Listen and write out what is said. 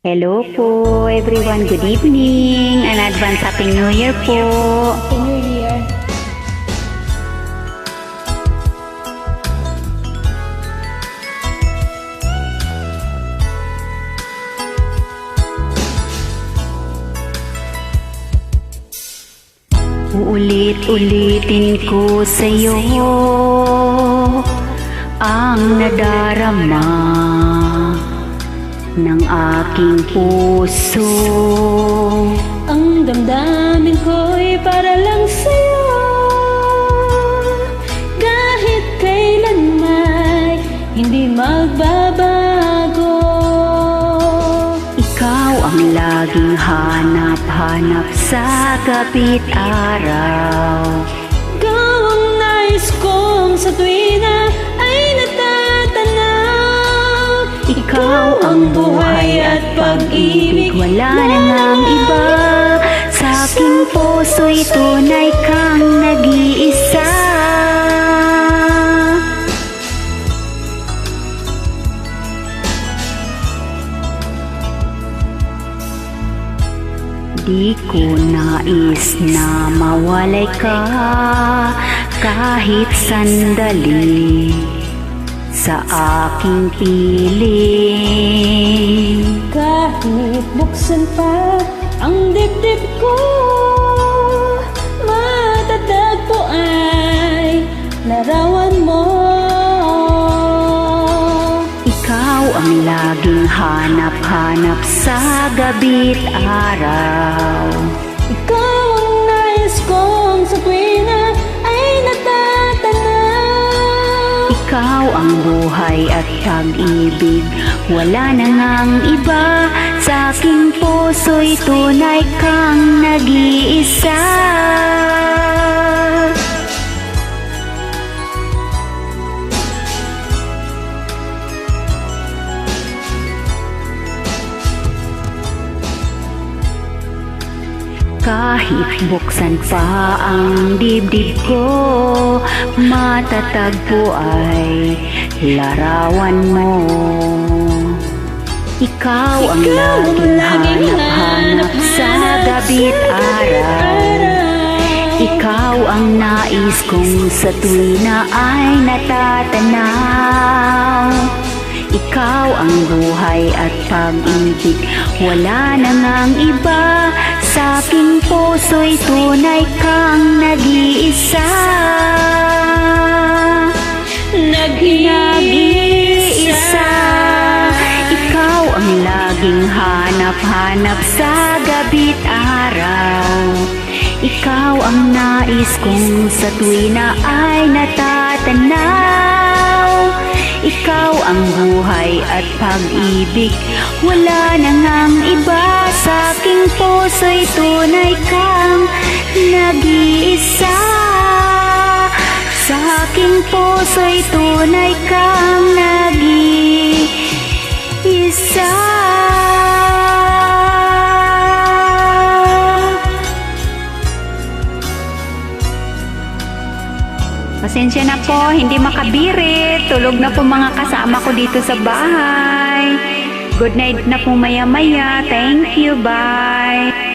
Hello po everyone, good evening and advance Happy New Year po. Happy New Year. Uulit-ulitin ko sa'yo ang nadarama ng aking puso. Ang damdamin ko'y para lang sa'yo. Kahit kailan may hindi magbabago. Ikaw ang laging hanap-hanap sa gabi't araw. Ikaw ang nais kong sa tuwina ay natatanaw. Ikaw ang buhay at pag-ibig, wala na ngang iba. Sa aking puso'y tunay kang nag-iisa. Di ko nais na mawalay ka kahit sandali sa aking piling. Kahit buksan pa ang dibdib ko, matatagpo ay larawan mo. Ikaw ang laging hanap-hanap sa gabi't araw. Ikaw ang nais kong sa tuwina ay natatanaw. Ikaw ang buhay at pag-ibig, wala na ngang iba. Sa aking puso'y tunay kang nag-iisa. Kahit buksan pa ang dibdib ko, matatagpo ay larawan mo. Ikaw ang laging hanap-hanap sa gabi't araw. Ikaw ang nais kong sa tuwina ay natatanaw. Ikaw ang buhay at pag-ibig, wala na ngang iba. Sa aking puso'y tunay kang nag-iisa. Nag-iisa. Ikaw ang laging hanap-hanap sa gabi't araw. Ikaw ang nais kong sa tuwina ay natatanaw. Ikaw ang buhay at pag-ibig, wala na ngang iba. Sa aking puso'y tunay kang nag-iisa. Sa aking puso'y tunay kang nag-iisa. Pasensya na po, hindi makabirit. Tulog na po mga kasama ko dito sa bahay. Good night na po maya-maya. Thank you, bye.